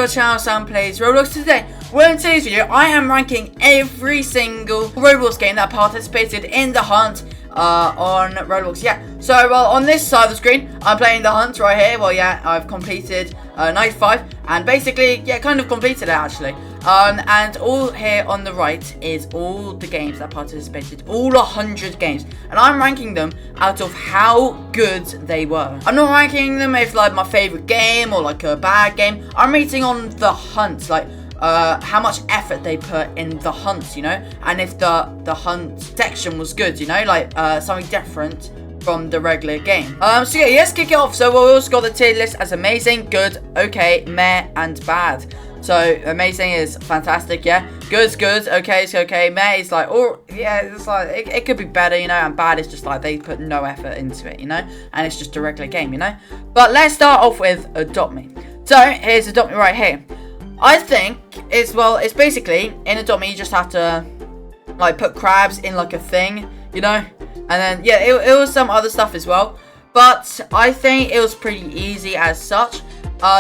to our channel, Sam Plays Roblox. Today, in today's video, I am ranking every single Roblox game that participated in the hunt on Roblox. Yeah, so, well, on this side of the screen, I'm playing the hunt right here. Well, yeah, I've completed 95, and basically, yeah, kind of completed it, actually. And all here on the right is all the games that participated, all 100 games, and I'm ranking them out of how good they were. I'm not ranking them if, like, my favorite game or, like, a bad game. I'm rating on the hunt, like, how much effort they put in the hunt, you know, and if the hunt section was good, you know, like, something different from the regular game. So yeah, let's kick it off. So we also got the tier list as amazing, good, okay, meh, and bad. So amazing is fantastic, yeah. Good's good, okay, it's okay. Meh is like, oh yeah, it's like it could be better, you know. And bad is just like they put no effort into it, you know. And it's just a regular game, you know. But let's start off with Adopt Me. So here's Adopt Me right here. I think it's basically in Adopt Me you just have to like put crabs in like a thing, you know. And then yeah, it was some other stuff as well. But I think it was pretty easy as such.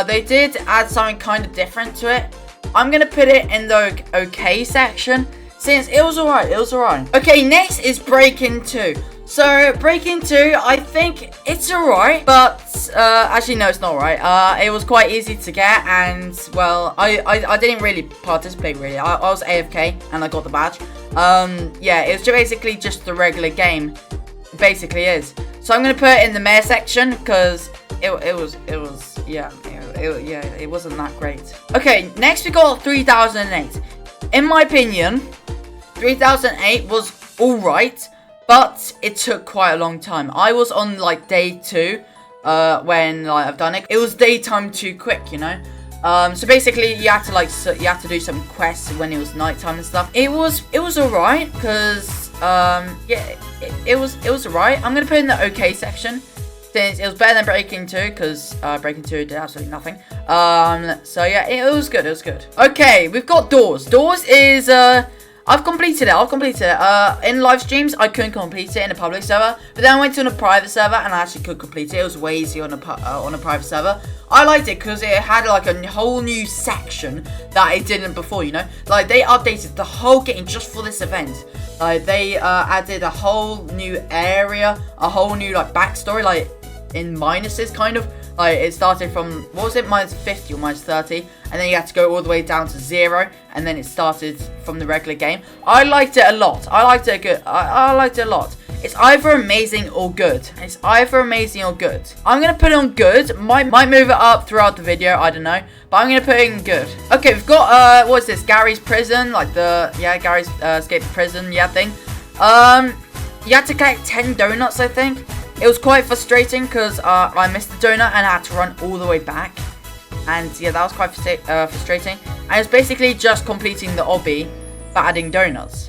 They did add something kind of different to it. I'm going to put it in the okay section, since it was alright, Okay, next is Breaking 2. So, Breaking 2, I think it's alright, but, actually, no, it's not alright. It was quite easy to get, and, well, I didn't really participate, really. I was AFK, and I got the badge. Yeah, it was basically just the regular game. It basically is. So, I'm going to put it in the mayor section, because it wasn't that great. Okay, next we got 3008. In my opinion, 3008 was alright, but it took quite a long time. I was on like day 2 when like I've done it. It was daytime too quick, you know. So basically you had to do some quests when it was nighttime and stuff. It was alright, because yeah, it was alright. I'm gonna put it in the okay section, since it was better than Breaking 2, because Breaking 2 did absolutely nothing. So yeah, it was good, Okay, we've got Doors. Doors is, I've completed it, in live streams, I couldn't complete it in a public server, but then I went to a private server, and I actually could complete it. It was way easier on a private server. I liked it, because it had, like, a whole new section that it didn't before, you know? Like, they updated the whole game just for this event. They, added a whole new area, a whole new, like, backstory, like, in minuses, kind of. Like, it started from, what was it, minus 50 or minus 30, and then you had to go all the way down to 0, and then it started from the regular game. I liked it a lot. I liked it a lot. It's either amazing or good. I'm gonna put it on good. Might move it up throughout the video, I don't know, but I'm gonna put it in good. Okay, we've got, what's this, Gary's Prison, like Gary's Escape Prison, yeah, thing. You had to collect 10 donuts, I think. It was quite frustrating, because I missed the donut and I had to run all the way back. And yeah, that was quite frustrating. And it's basically just completing the obby for adding donuts.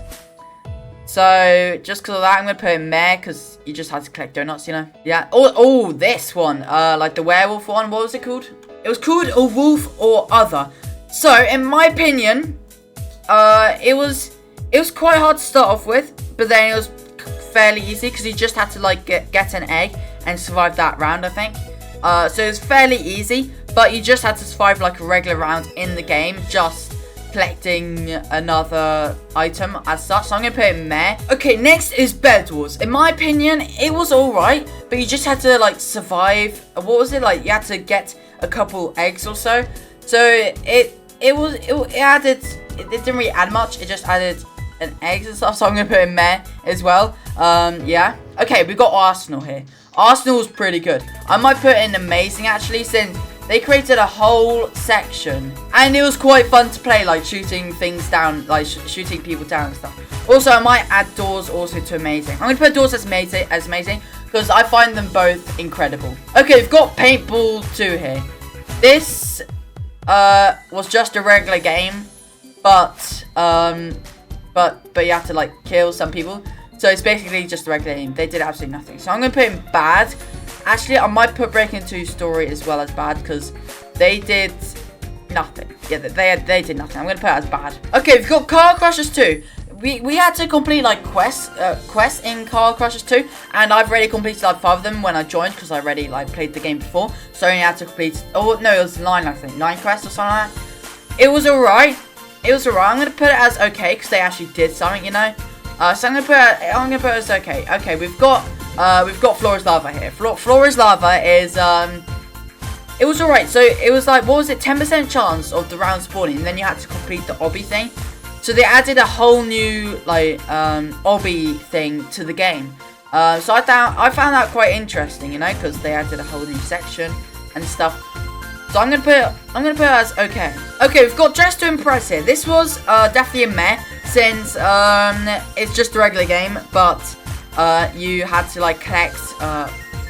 So, just because of that, I'm going to put in meh, because you just had to collect donuts, you know. Yeah. Oh, this one. Like the werewolf one. What was it called? It was called A Wolf or Other. So, in my opinion, it was quite hard to start off with. But then it was fairly easy, because you just had to like get an egg and survive that round, I think. So it was fairly easy, but you just had to survive like a regular round in the game, just collecting another item as such. So I'm gonna put it in meh. Okay, next is Bed Wars. In my opinion, it was alright, but you just had to like survive. What was it, like you had to get a couple eggs or so. So it didn't really add much. It just added an eggs and stuff, so I'm gonna put in meh as well. Yeah. Okay, we got Arsenal here. Arsenal was pretty good. I might put in amazing, actually, since they created a whole section, and it was quite fun to play, like shooting things down, like shooting people down and stuff. Also, I might add Doors also to amazing. I'm gonna put Doors as amazing, because I find them both incredible. Okay, we've got Paintball 2 here. This was just a regular game, but you have to like kill some people. So it's basically just a regular game. They did absolutely nothing. So I'm going to put in bad. Actually, I might put Breaking 2 story as well as bad, because they did nothing. Yeah, they did nothing. I'm going to put it as bad. Okay, we've got Car Crashers 2. we had to complete like quests in Car Crashers 2, and I've already completed like 5 of them when I joined because I already like played the game before. So I only had to complete. Oh no, it was 9, I think, 9 quests or something like that. It was alright. I'm gonna put it as okay because they actually did something, you know. So I'm gonna put it as okay. Okay, we've got Flora's Lava here. Flora's Lava is it was alright. So it was like, what was it, 10% chance of the round spawning, and then you had to complete the obby thing. So they added a whole new like obby thing to the game. So I found that quite interesting, you know, because they added a whole new section and stuff. So I'm gonna put it as okay. Okay, we've got Dress to Impress here. This was definitely a meh, since it's just a regular game, but you had to like collect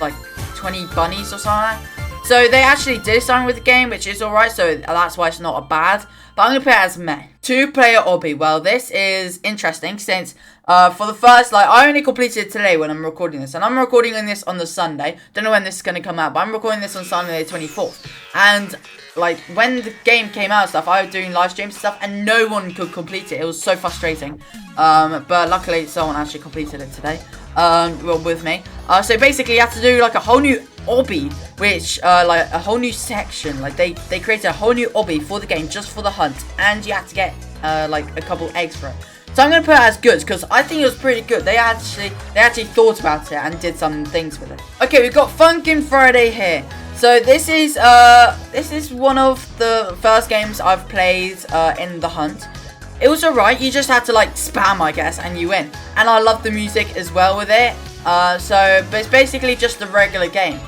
like 20 bunnies or something. So they actually did something with the game, which is alright, so that's why it's not a bad. But I'm going to put it as meh. 2-player obby. Well, this is interesting since for the first, like, I only completed it today when I'm recording this. And I'm recording this on the Sunday. Don't know when this is going to come out, but I'm recording this on Sunday the 24th. And, like, when the game came out and stuff, I was doing live streams and stuff, and no one could complete it. It was so frustrating. But luckily, someone actually completed it today. Well, with me. So basically, you have to do, like, a whole new obby, which like a whole new section. Like they created a whole new obby for the game just for the hunt, and you had to get like a couple eggs for it. So I'm gonna put it as good because I think it was pretty good. They actually thought about it and did some things with it. Okay, we've got Funkin' Friday here. So this is one of the first games I've played in the hunt. It was alright. You just had to like spam, I guess, and you win. And I love the music as well with it. But it's basically just a regular game.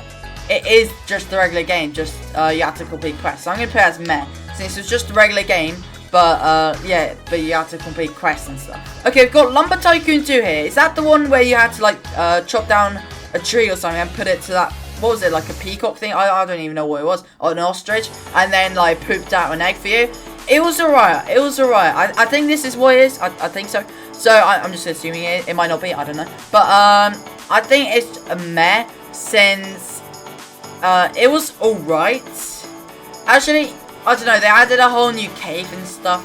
It is just a regular game, just you have to complete quests. So I'm going to put it as meh, since it's just a regular game, but yeah, but you have to complete quests and stuff. Okay, we've got Lumber Tycoon 2 here. Is that the one where you had to like chop down a tree or something and put it to that, what was it, like a peacock thing? I don't even know what it was, or an ostrich, and then like pooped out an egg for you? It was alright, I think this is what it is, I think so. So I'm just assuming it might not be, I don't know. But I think it's a meh, since it was alright. Actually, I don't know, they added a whole new cave and stuff,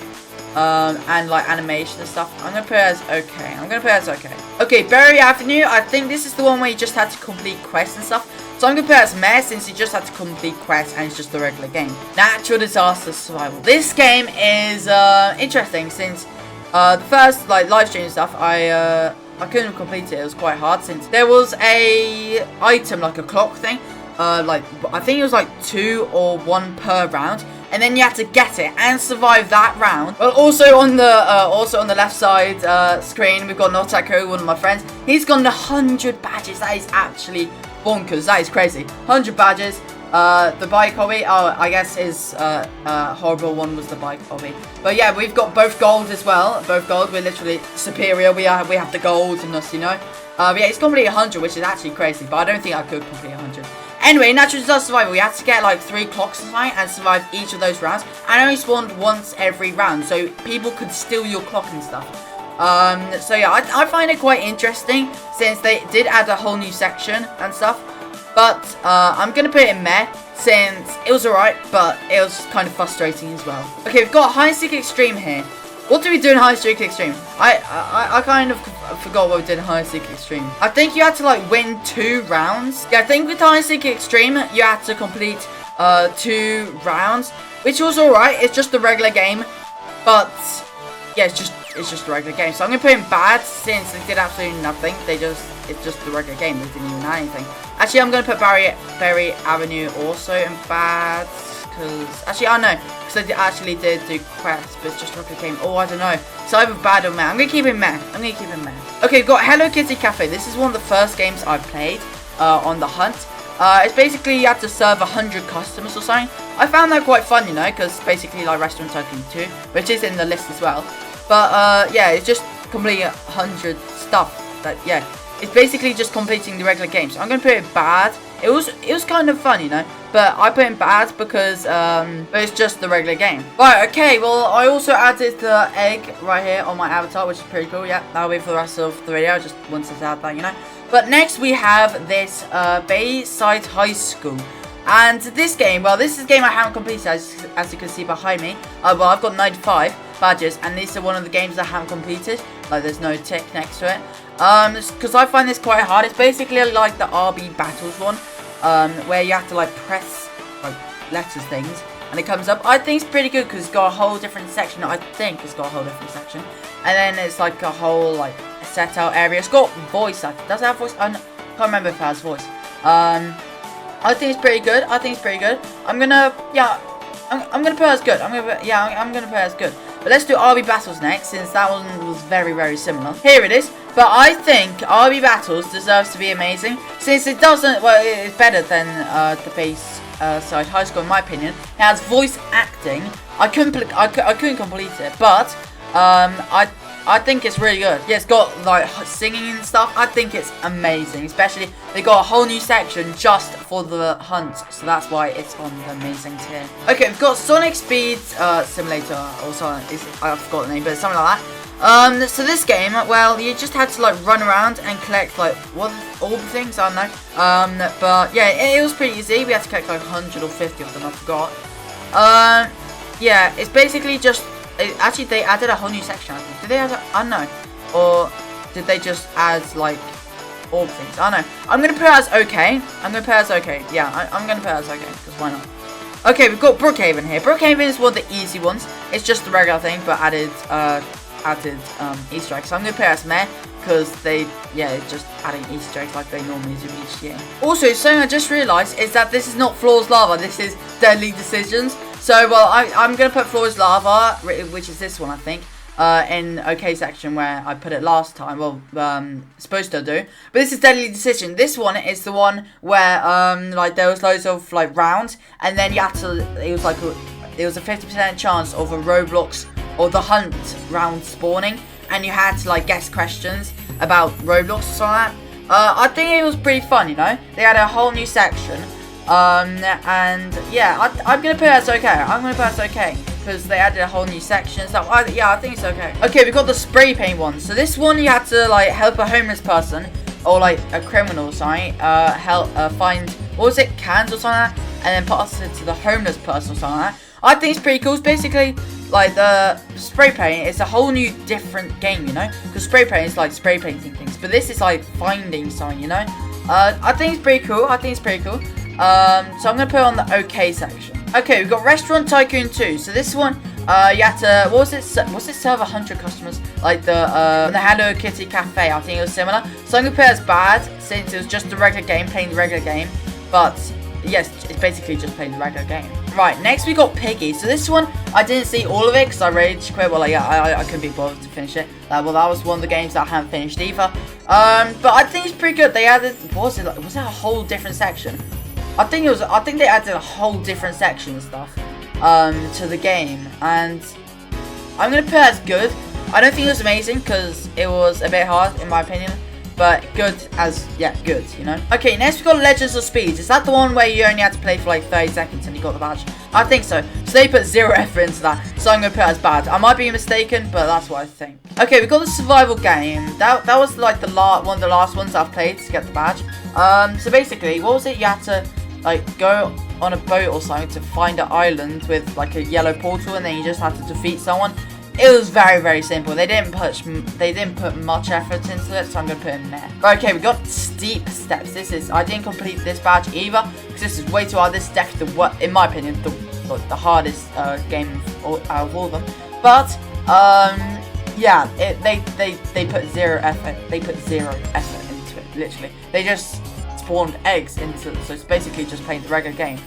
and like animation and stuff. I'm gonna put it as okay. Okay, Berry Avenue, I think this is the one where you just had to complete quests and stuff. So I'm gonna put it as meh, since you just had to complete quests and it's just a regular game. Natural Disaster Survival. This game is interesting, since the first like live stream and stuff, I couldn't complete it. It was quite hard, since there was a item like a clock thing. Like I think it was like 2 or 1 per round, and then you had to get it and survive that round. Well, also on the left side screen, we've got Notako, one of my friends. He's got 100 badges. That is actually bonkers. That is crazy. 100 badges. The bike hobby, I guess his horrible one was the bike hobby. But yeah, we've got both gold as well. Both gold. We're literally superior. We have the gold in us, you know. But yeah, it's completely 100, which is actually crazy. But I don't think I could complete 100. Anyway, Natural Disaster Survival, we had to get like 3 clocks tonight and survive each of those rounds. And only spawned once every round, so people could steal your clock and stuff. So yeah, I find it quite interesting, since they did add a whole new section and stuff. But I'm gonna put it in meh, since it was alright, but it was kind of frustrating as well. Okay, we've got Hide and Seek Extreme here. What do we do in Hide and Seek Extreme? I kind of forgot what we did in Hide and Seek Extreme. I think you had to like win 2 rounds. Yeah, I think with Hide and Seek Extreme, you had to complete 2 rounds, which was alright. It's just a regular game, but yeah, it's just a regular game. So I'm gonna put in bad, since they did absolutely nothing. It's just a regular game. They didn't even add anything. Actually, I'm gonna put Berry Avenue also in bad, because actually I know. So they actually did do quests, but it's just like a game. Oh, I don't know. So either bad or meh. I'm gonna keep it meh. Okay, we've got Hello Kitty Cafe. This is one of the first games I played on the hunt. It's basically you have to serve 100 customers or something. I found that quite fun, you know, because basically like Restaurant Tycoon 2, which is in the list as well. But yeah, it's just completing 100 stuff. That yeah, it's basically just completing the regular game. So I'm gonna put it bad. It was kind of fun, you know, but I put in bad because it's just the regular game. Right, okay, well, I also added the egg right here on my avatar, which is pretty cool. Yeah, that'll be for the rest of the video. I just wanted to add that, you know. But next we have this Bayside High School. And this game, well, this is a game I haven't completed, as you can see behind me. Well, I've got 95 badges, and these are one of the games I haven't completed. Like there's no tick next to it. Because I find this quite hard. It's basically like the RB Battles one, where you have to like press like letters things, and it comes up. I think it's pretty good because it's got a whole different section. I think it's got a whole different section, and then it's like a whole like set out area. It's got voice. Does it have voice? I can't remember if it has voice. I think it's pretty good. I'm gonna put it as good. I'm gonna put it as good. But let's do RB Battles next, since that one was very, very similar. Here it is. But I think RB Battles deserves to be amazing, since it doesn't. Well, it's better than the base side high score in my opinion. It has voice acting. I couldn't complete it, but I think it's really good. Yeah, it's got like singing and stuff. I think it's amazing. Especially they got a whole new section just for the hunt, so that's why it's on the amazing tier. Okay, we've got Sonic Speed Simulator, or Sonic. I forgot the name, but it's something like that. So this game, well, you just had to like run around and collect like all the things. I don't know. But yeah, it was pretty easy. We had to collect like 100 or 50 of them. I forgot. Yeah, it's basically just. Actually, they added a whole new section, I think. Did they add I don't know. Or did they just add, like, all the things? I don't know. I'm going to put it as okay. Yeah, I'm going to put it as okay, because why not? Okay, we've got Brookhaven here. Brookhaven is one of the easy ones. It's just the regular thing, but added Easter eggs. So I'm going to put it as meh, because just adding Easter eggs like they normally do each year. Also, something I just realised is that this is not Floor's Lava. This is Deadly Decisions. So, well, I'm going to put Floor's Lava, which is this one, I think, in OK section where I put it last time. Well, supposed to do. But this is Deadly Decision. This one is the one where, like, there was loads of, like, rounds. And then you had to, it was a 50% chance of a Roblox or the Hunt round spawning. And you had to, like, guess questions about Roblox or something like that. I think it was pretty fun, you know. They had a whole new section. And yeah, I'm gonna put it as okay. Because they added a whole new section. So yeah, I think it's okay. Okay, we've got the spray paint one. So this one you had to like help a homeless person or like a criminal or something. Help find what was it, cans or something like that, and then pass it to the homeless person or something like that. I think it's pretty cool. It's basically like the spray paint. It's a whole new different game, you know. Because spray paint is like spray painting things, but this is like finding something, you know. I think it's pretty cool. So I'm going to put it on the OK section. Okay, we've got Restaurant Tycoon 2. So this one, you had to, what was it serve 100 customers? Like the Hello Kitty Cafe, I think it was similar. So I'm going to put it as bad, since it was just the regular game, playing the regular game. But, yes, it's basically just playing the regular game. Right, next we got Piggy. So this one, I didn't see all of it, because I rage quit. Well, like, yeah, I couldn't be bothered to finish it. Well, that was one of the games that I haven't finished either. But I think it's pretty good. They added, was that a whole different section? I think they added a whole different section and stuff to the game, and I'm gonna put it as good. I don't think it was amazing because it was a bit hard in my opinion, but good, you know. Okay, next we got Legends of Speed. Is that the one where you only had to play for like 30 seconds and you got the badge? I think so. So they put 0 effort into that, so I'm gonna put it as bad. I might be mistaken, but that's what I think. Okay, we got the survival game. That was like one of the last ones I've played to get the badge. So basically, what was it? You had to like go on a boat or something to find an island with like a yellow portal, and then you just had to defeat someone. It was very, very simple. They didn't put much effort into it, so I'm gonna put it in there. Right, okay, we got Steep Steps. I didn't complete this badge either because this is way too hard. This is definitely in my opinion, the hardest game out of all of them. But yeah, they put 0 effort. They put 0 effort into it. Literally, they just spawned eggs into. So it's basically just playing the regular game,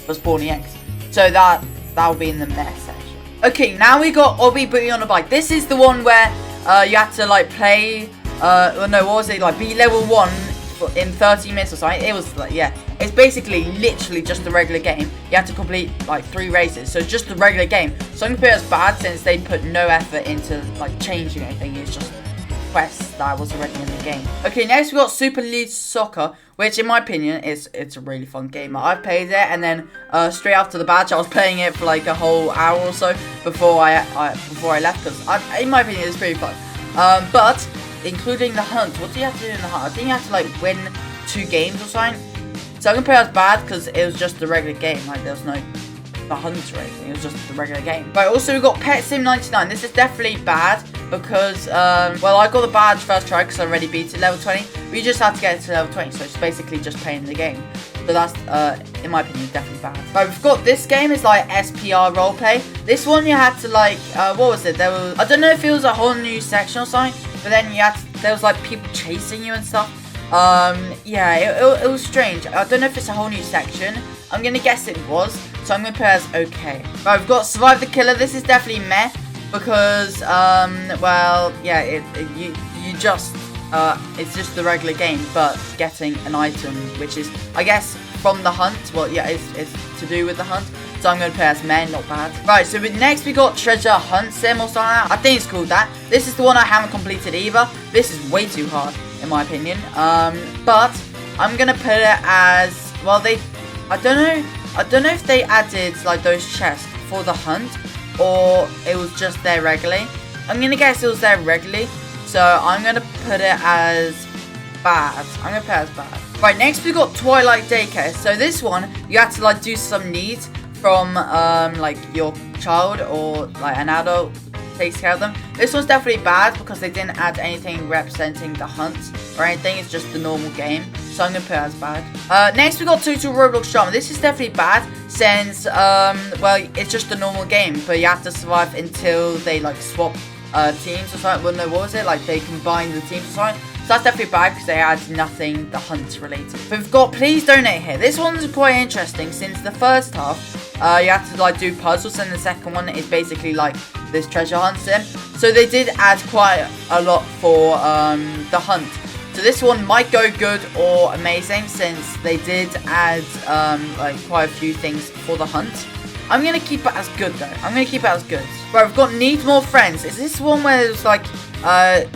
but spawning eggs. So that will be in the mess section. Okay, now we got Obby Booty on a Bike. This is the one where you have to like play. No, what was it? Like be level 1 in 30 minutes or something. It was like, yeah. It's basically literally just the regular game. You have to complete like 3 races. So it's just the regular game. So I'm gonna put it as bad since they put no effort into like changing anything. It's just quests that was already in the game. Okay, next we got Super League Soccer, which in my opinion it's a really fun game. I've played it, and then straight after the badge I was playing it for like a whole hour or so before I left, because in my opinion it's pretty fun. But including the hunt, what do you have to do in the hunt? I think you have to like win 2 games or something. So I'm gonna put it as bad because it was just the regular game. Like there's no the hunt or anything. It was just the regular game. Right, also we got Pet Sim 99. This is definitely bad because, well, I got the badge first try because I already beat it level 20. We just had to get it to level 20, so it's basically just playing the game. So that's, in my opinion, definitely bad. Right, we've got this game is like SPR roleplay. This one you had to like, what was it? There was, I don't know if it was a whole new section or something, but then you had to, there was like people chasing you and stuff. Yeah, it was strange. I don't know if it's a whole new section. I'm gonna guess it was, so I'm gonna put it as okay. Right, we've got Survive the Killer. This is definitely meh because, well, yeah, you just, it's just the regular game, but getting an item, which is, I guess, from the hunt. Well, yeah, it's to do with the hunt. So I'm going to put it as meh, not bad. Right, so next we got Treasure Hunt Sim or something like that. I think it's called that. This is the one I haven't completed either. This is way too hard, in my opinion. But I'm going to put it as, well, I don't know if they added, like, those chests for the hunt, or it was just there regularly. I'm going to guess it was there regularly. So I'm going to put it as bad. I'm going to put it as bad. Right, next we got Twilight Daycare. So this one, you have to like do some needs from like your child or like an adult takes care of them. This one's definitely bad because they didn't add anything representing the hunt or anything. It's just the normal game. So I'm going to put it as bad. Next we got Total Roblox Drama. This is definitely bad since, well, it's just a normal game. But you have to survive until they like swap teams or something. Well, no, what was it? Like they combine the teams or something. So that's definitely bad because they add nothing the hunt related. But we've got Please Donate here. This one's quite interesting since the first half you have to like do puzzles and the second one is basically like this treasure hunt sim. So they did add quite a lot for the hunt. So this one might go good or amazing since they did add like quite a few things for the hunt. I'm going to keep it as good though. I'm going to keep it as good. Right, we've got Need More Friends. Is this one where it's like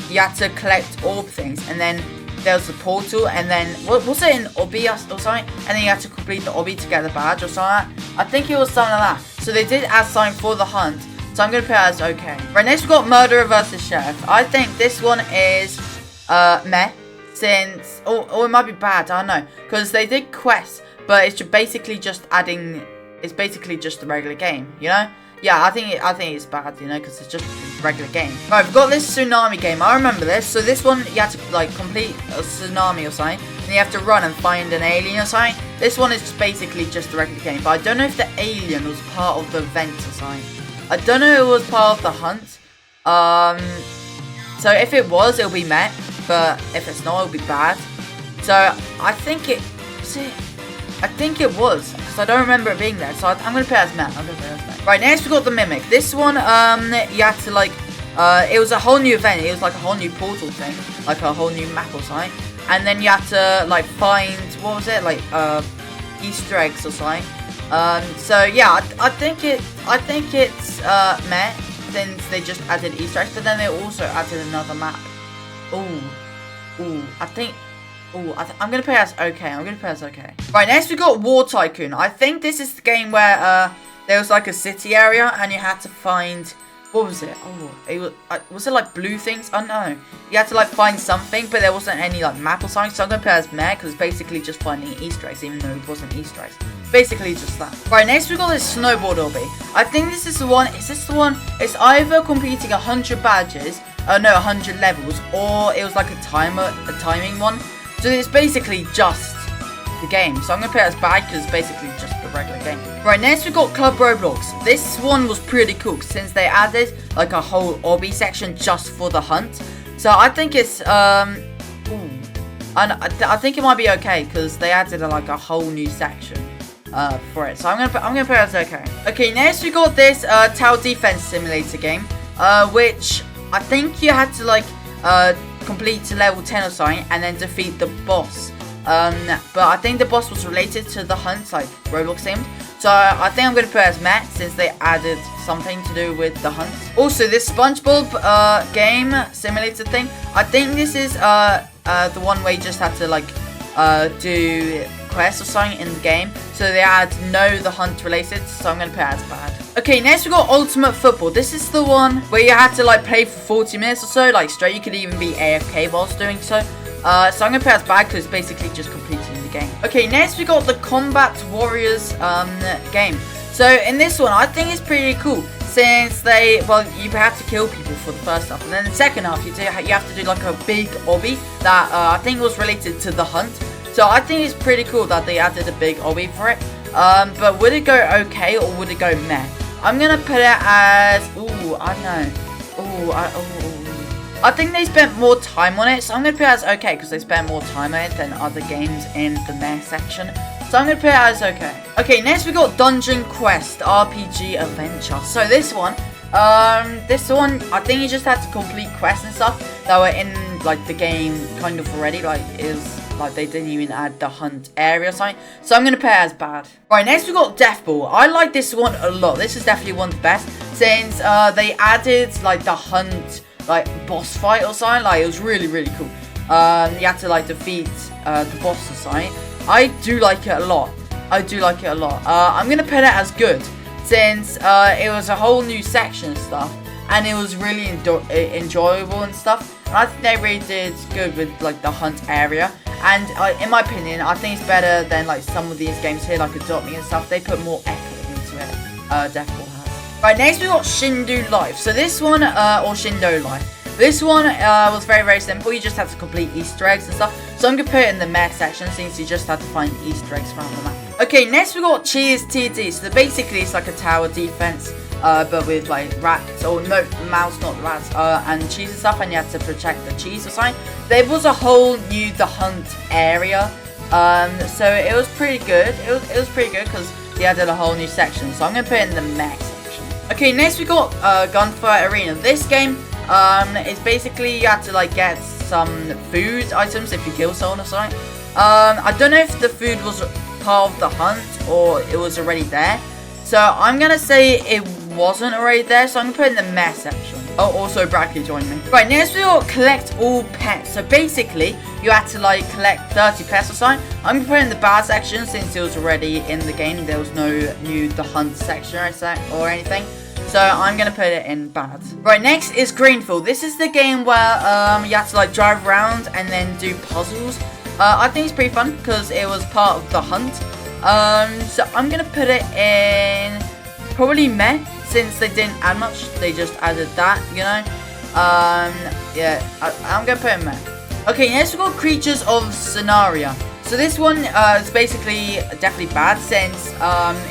you had to collect orb things and then there was the portal and then what was it, an obby or something, and then you had to complete the obby to get the badge or something like that. I think it was something like that. So they did add something for the hunt, so I'm gonna put it as okay. Right, next we've got Murderer vs Sheriff. I think this one is meh since or it might be bad, I don't know, because they did quests but it's basically just adding, it's basically just the regular game, you know. Yeah, I think it's bad, you know, because it's just a regular game. Right, we've got this tsunami game. I remember this. So this one, you have to, like, complete a tsunami or something. And you have to run and find an alien or something. This one is basically just a regular game. But I don't know if the alien was part of the event or something. I don't know if it was part of the hunt. So if it was, it'll be meh. But if it's not, it'll be bad. So I think it... I think it was, because I don't remember it being there, so I'm going to put it as meh. Right, next we got the Mimic. This one, you had to, like, it was a whole new event. It was, like, a whole new portal thing, like a whole new map or something. And then you had to, like, find, what was it, like, Easter eggs or something. So, yeah, I think it's, meh, since they just added Easter eggs, but then they also added another map. I'm going to put it as okay. I'm going to put it as okay. Right, next we got War Tycoon. I think this is the game where there was like a city area and you had to find... What was it? Oh, was it like blue things? I don't know. You had to like find something, but there wasn't any like map or something. So I'm going to put it as meh because it's basically just finding Easter eggs, even though it wasn't Easter eggs. Basically just that. Right, next we got this snowboard obby. I think this is the one. Is this the one? It's either completing 100 badges, 100 levels, or it was like a timing one. So it's basically just the game. So I'm going to put it as bad because it's basically just the regular game. Right, next we got Club Roblox. This one was pretty cool since they added like a whole obby section just for the hunt. So I think it's, and I think it might be okay because they added like a whole new section for it. So I'm gonna put it as okay. Okay, next we got this Tower Defense Simulator game, which I think you had to like, complete to level 10 or something and then defeat the boss. But I think the boss was related to the hunt, like Roblox themed. So I think I'm going to put it as meh since they added something to do with the hunt. Also, this SpongeBob game simulator thing, I think this is the one where you just have to like do quests or something in the game. So they add the hunt related, so I'm going to put it as bad. Okay, next we got Ultimate Football. This is the one where you had to like play for 40 minutes or so, like straight. You could even be AFK whilst doing so. So I'm going to put it as bad because it's basically just completing the game. Okay, next we got the Combat Warriors game. So in this one, I think it's pretty cool. Since you have to kill people for the first half, and then the second half you have to do like a big obby that I think was related to the hunt. So I think it's pretty cool that they added a big obby for it. But would it go okay or would it go meh? I'm gonna put it as I don't know. I think they spent more time on it, so I'm gonna put it as okay because they spent more time on it than other games in the meh section. So I'm going to put it as okay. Okay, next we got Dungeon Quest RPG Adventure. So this one, I think you just had to complete quests and stuff that were in like the game kind of already. Like they didn't even add the hunt area or something. So I'm going to put it as bad. Right, next we got Death Ball. I like this one a lot. This is definitely one of the best since they added like the hunt like boss fight or something. Like it was really cool. You had to like defeat the boss or something. I do like it a lot. I'm going to put it as good since it was a whole new section and stuff. And it was really enjoyable and stuff. And I think they really did good with like the hunt area. And in my opinion, I think it's better than like some of these games here like Adopt Me and stuff. They put more effort into it. Death Ball has. Right, next we got Shindu Life. So this one, or Shindo Life. This one was very simple. You just had to complete Easter eggs and stuff. So I'm going to put it in the meh section since you just had to find Easter eggs around the map. Okay, next we got Cheers TD. So basically it's like a tower defense, but with like rats, or no, mouse, not rats, and cheese and stuff. And you had to protect the cheese or something. There was a whole new The Hunt area. So it was pretty good. It was pretty good because they added a whole new section. So I'm going to put it in the meh section. Okay, next we got Gunfight Arena. This game, it's basically you have to like get some food items if you kill someone or something. I don't know if the food was part of the hunt or it was already there. So I'm gonna say it wasn't already there. So I'm gonna put it in the meh section. Oh, also Bradley joined me. Right, next we got collect all pets. So basically you had to like collect 30 pets or something. I'm gonna put it in the bad section since it was already in the game. There was no new the hunt section or anything. So I'm going to put it in bad. Right, next is Greenfield. This is the game where you have to like drive around and then do puzzles. I think it's pretty fun because it was part of the hunt. So I'm going to put it in probably meh since they didn't add much. They just added that, you know. Yeah, I'm going to put it in meh. Okay, next we got Creatures of Scenaria. So this one is basically definitely bad since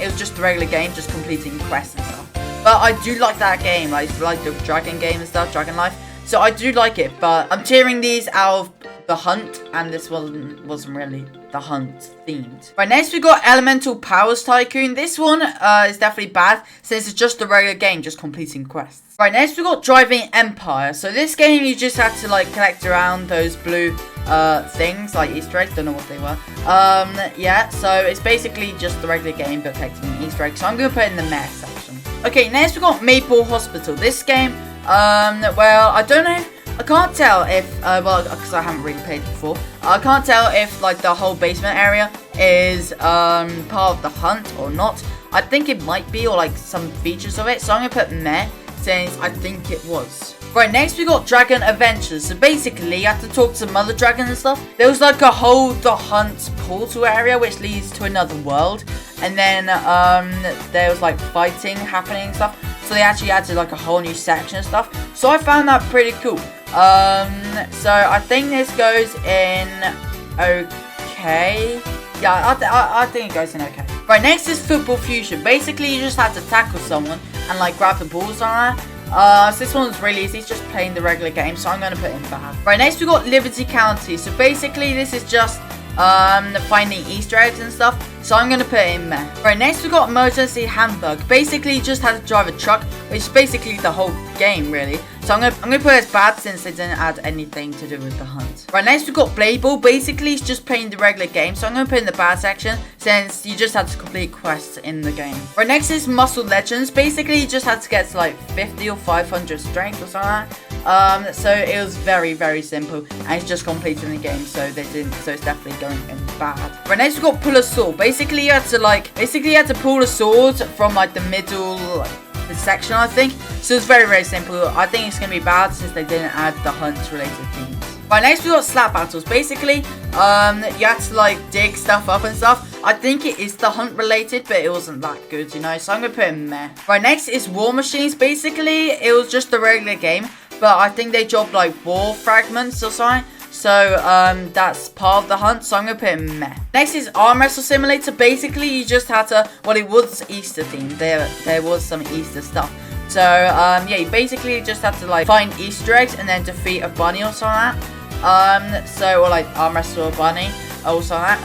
it was just the regular game, just completing quests and stuff. But I do like that game. I like the dragon game and stuff, Dragon Life. So I do like it, but I'm tearing these out of the hunt, and this wasn't really the hunt themed. Right, next we got Elemental Powers Tycoon. This one is definitely bad since it's just the regular game, just completing quests. Right, next we got Driving Empire. So this game you just have to like collect around those blue things like Easter eggs. Don't know what they were. Yeah, so it's basically just the regular game but collecting Easter eggs. So I'm gonna put it in the meh section. Okay, next we got Maple Hospital. This game, well, I don't know. I can't tell if, well, because I haven't really played it before. I can't tell if, like, the whole basement area is, part of the hunt or not. I think it might be, or, like, some features of it. So I'm going to put meh, since I think it was. Right, next we got Dragon Adventures. So basically, you have to talk to Mother Dragon and stuff. There was, like, a whole The Hunt portal area, which leads to another world. And then, there was, like, fighting happening and stuff. So they actually added, like, a whole new section and stuff. So I found that pretty cool. So I think this goes in okay. Yeah, I think it goes in okay. Right, next is Football Fusion. Basically, you just have to tackle someone and like grab the balls on that. So this one's really easy. It's just playing the regular game, so I'm going to put it in bad. Right, next we got Liberty County. So basically, this is just finding Easter eggs and stuff. So I'm going to put it in meh. Right, next we got Emergency Hamburg. Basically, you just have to drive a truck, which is basically the whole game, really. So I'm gonna put it as bad since they didn't add anything to do with the hunt. Right, next we got Blade Ball. Basically, it's just playing the regular game. So I'm gonna put it in the bad section since you just had to complete quests in the game. Right, next is Muscle Legends. Basically, you just had to get to like 50 or 500 strength or something like that. So it was very, very simple, and it's just completing the game. So they didn't. So it's definitely going in bad. Right, next we got Pull a Sword. Basically, you had to pull a sword from like the middle. The section, I think. So it's very, very simple. I think it's going to be bad since they didn't add the hunt-related themes. Right, next we got Slap Battles. Basically, you have to, like, dig stuff up and stuff. I think it is the hunt related, but it wasn't that good, you know, so I'm gonna put it in meh. Right, next is War Machines. Basically, it was just a regular game, but I think they dropped like war fragments or something. So, that's part of the hunt, so I'm gonna put it in meh. Next is Arm Wrestle Simulator. Basically, you just had to, well, it was Easter themed. There was some Easter stuff. So, yeah, you basically just have to, like, find Easter eggs and then defeat a bunny or something like that. So, or, like, arm wrestle a bunny. Also that.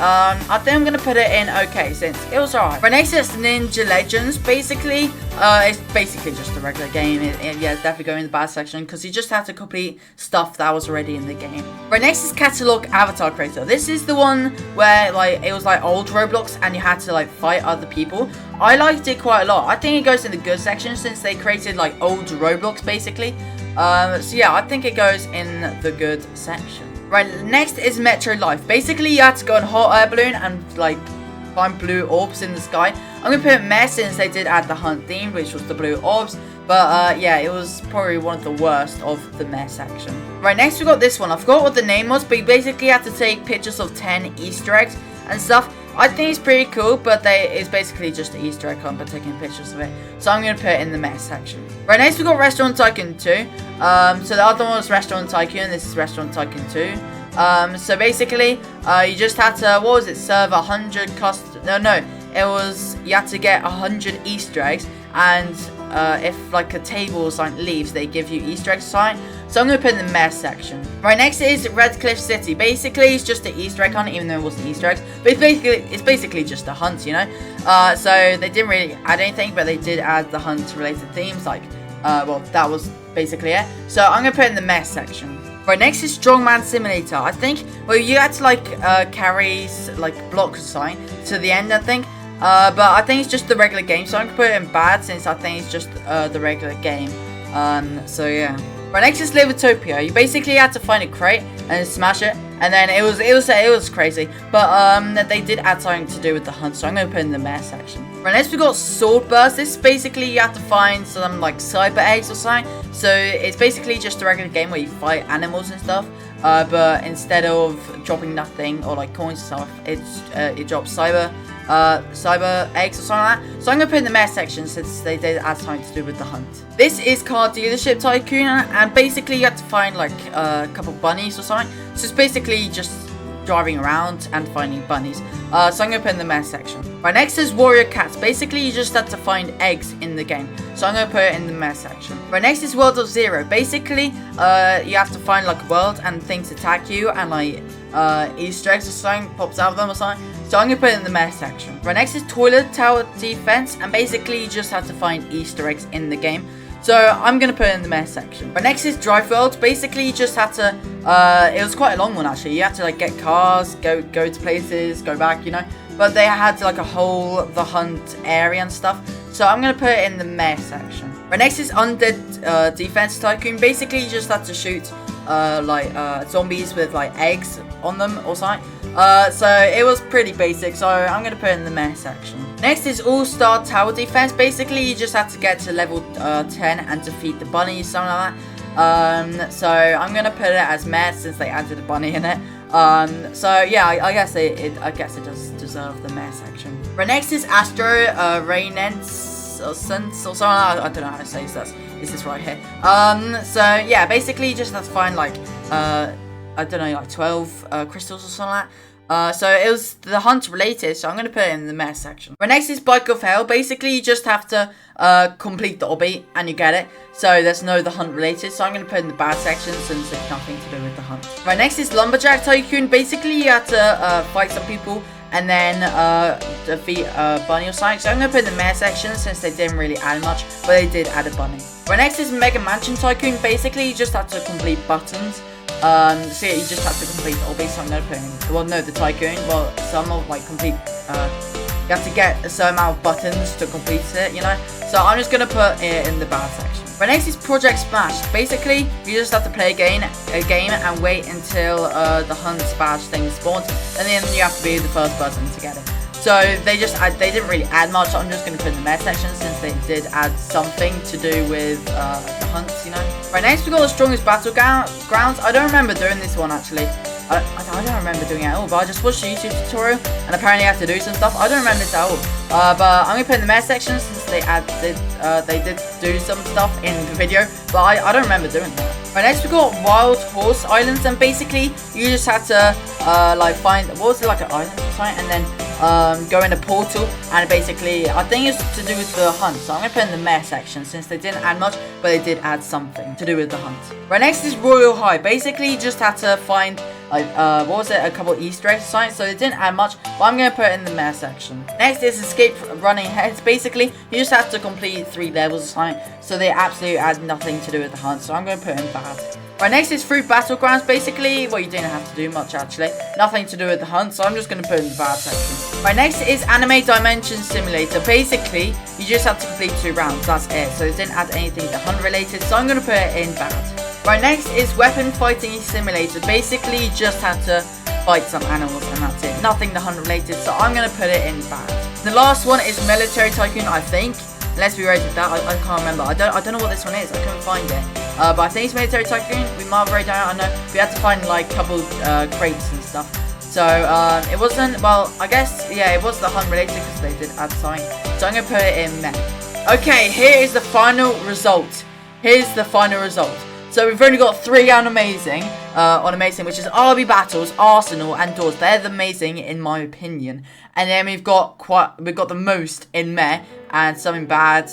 I think I'm gonna put it in okay since it was alright. Right, next is Ninja Legends. Basically, it's basically just a regular game. Yeah, it's definitely going in the bad section because you just have to complete stuff that was already in the game. Right, next is Catalog Avatar Creator. This is the one where like it was like old Roblox and you had to like fight other people. I liked it quite a lot. I think it goes in the good section since they created like old Roblox basically. So yeah, I think it goes in the good section. Right, next is Metro Life. Basically, you had to go on hot air balloon and, like, find blue orbs in the sky. I'm going to put meh since they did add the hunt theme, which was the blue orbs. But, yeah, it was probably one of the worst of the meh section. Right, next we got this one. I forgot what the name was, but you basically had to take pictures of 10 Easter eggs and stuff. I think it's pretty cool, but it's basically just an Easter egg hunt by taking pictures of it. So I'm going to put it in the meh section. Right, next we got Restaurant Tycoon 2. So the other one was Restaurant Tycoon, this is Restaurant Tycoon 2. So basically, you just had to, what was it, serve 100 it was, you had to get 100 Easter eggs, and if like a table or something leaves, they give you Easter eggs or something. So I'm going to put in the meh section. Right, next is Red Cliff City. Basically, it's just an Easter egg hunt, even though it wasn't Easter eggs. But it's basically just a hunt, you know. So they didn't really add anything, but they did add the hunt-related themes, like, well, that was basically it. So I'm going to put it in the meh section. Right, next is Strongman Simulator. I think, well, you had to, like, carry, like, blocks or something to the end, I think. But I think it's just the regular game, so I'm going to put it in bad, since I think it's just the regular game. So, yeah. Right, next is Livertopia. You basically had to find a crate and smash it, and then it was crazy. But they did add something to do with the hunt, so I'm going to put it in the meh section. Right, next we got Sword Burst. This is basically you have to find some like cyber eggs or something. So it's basically just a regular game where you fight animals and stuff. But instead of dropping nothing or like coins and stuff, it drops cyber eggs or something like that. So I'm going to put in the meh section since they did add something to do with the hunt. This is Car Dealership Tycoon, and basically you have to find like a couple bunnies or something. So it's basically just driving around and finding bunnies. So I'm going to put in the meh section. Right, next is Warrior Cats. Basically you just have to find eggs in the game. So I'm going to put it in the meh section. Right, next is World of Zero. Basically you have to find like a world and things attack you, and like Easter eggs or something pops out of them or something. So I'm going to put it in the meh section. Right, next is Toilet Tower Defense, and basically you just have to find Easter eggs in the game. So I'm going to put it in the meh section. Right, next is Drive World. Basically you just had to, it was quite a long one actually. You had to like get cars, go to places, go back, you know. But they had like a whole the hunt area and stuff. So I'm going to put it in the meh section. Right, next is Undead Defense Tycoon. Basically you just had to shoot zombies with like eggs on them or something. So it was pretty basic, so I'm going to put it in the meh section. Next is All-Star Tower Defense. Basically you just have to get to level 10 and defeat the bunnies, something like that. So I'm going to put it as meh since they added a bunny in it. So yeah, I guess it does deserve the meh section. Right, next is Astro Rainense or Sense or something. I don't know how to say this. Is this right here? So yeah, basically you just have to find like I don't know, like 12 crystals or something like that. So it was the hunt related, so I'm going to put it in the meh section. Right, next is Bike of Hell. Basically you just have to complete the obby and you get it. So there's no the hunt related, so I'm going to put it in the bad section since there's nothing to do with the hunt. Right, next is Lumberjack Tycoon. Basically you have to fight some people and then defeat a bunny or something. So I'm going to put it in the meh section since they didn't really add much, but they did add a bunny. Right, next is Mega Mansion Tycoon. Basically you just have to complete buttons. So yeah, you just have to complete the obby, so I'm going to put in, well no, the Tycoon, well some of like complete, you have to get a certain amount of buttons to complete it, you know. So I'm just going to put it in the bad section. Right, next is Project Smash. Basically, you just have to play a game and wait until the hunt badge thing spawns, and then you have to be the first person to get it. So they didn't really add much. So I'm just going to put in the meh section since they did add something to do with the hunts, you know. Right, next we got the Strongest Battlegrounds. I don't remember doing this one actually. I don't remember doing it at all, but I just watched a YouTube tutorial, and apparently I have to do some stuff. I don't remember this at all. But I'm gonna put in the mayor section since they did do some stuff in the video, but I don't remember doing that. Right, next we got Wild Horse Islands, and basically you just had to like find, what was it, like an island or something, and then go in a portal, and basically I think it's to do with the hunt. So I'm gonna put in the mayor section since they didn't add much, but they did add something to do with the hunt. Right, next is Royal High. Basically you just had to find like what was it, a couple Easter eggs or something, so it didn't add much, but I'm gonna put it in the mayor section. Next is Escape Running Heads. Basically you just have to complete 3 levels or something, so they absolutely add nothing to do with the hunt, so I'm gonna put in bad. Right, next is Fruit Battlegrounds. Basically, well, you didn't have to do much actually, nothing to do with the hunt, so I'm just gonna put in the bad section. Right, next is Anime Dimension Simulator. Basically you just have to complete 2 rounds, that's it, so it didn't add anything to hunt related, so I'm gonna put it in bad. Right, next is Weapon Fighting Simulator. Basically you just have to fight some animals and that's it, nothing to hunt related, so I'm gonna put it in bad. The last one is Military Tycoon, I think, unless we rated that. I can't remember. I don't know what this one is, I couldn't find it, but I think it's Military Tycoon. We might have rated it, I don't know. We had to find like a couple crates and stuff, so it wasn't, well, I guess, yeah, it was the hunt related because they did add something, so I'm gonna put it in meh. Okay, here is the final result. Here's the final result. So we've only got 3 on Amazing, which is RB Battles, Arsenal, and Doors. They're the amazing in my opinion. And then we've got the most in meh and something bad,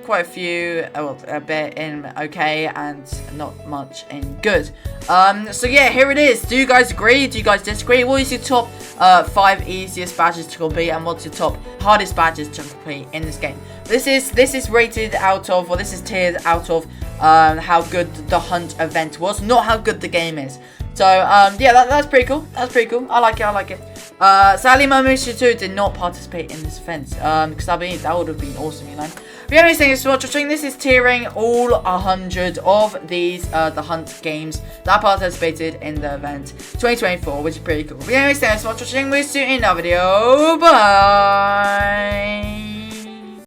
quite a few, well, a bit in okay, and not much in good. So yeah, here it is. Do you guys agree? Do you guys disagree? What is your top 5 easiest badges to complete, and what's your top hardest badges to complete in this game? This is rated out of, or this is tiered out of how good the hunt event was, not how good the game is. So yeah, that's pretty cool. That's pretty cool. I like it. Sadly, my Mission 2 did not participate in this event, because that would have been awesome, you know. But anyways, thank you so much for watching. This is tiering all 100 of these the hunt games that participated in the event 2024, which is pretty cool. But anyways, thank you so much for watching. We'll see you in another video. Bye.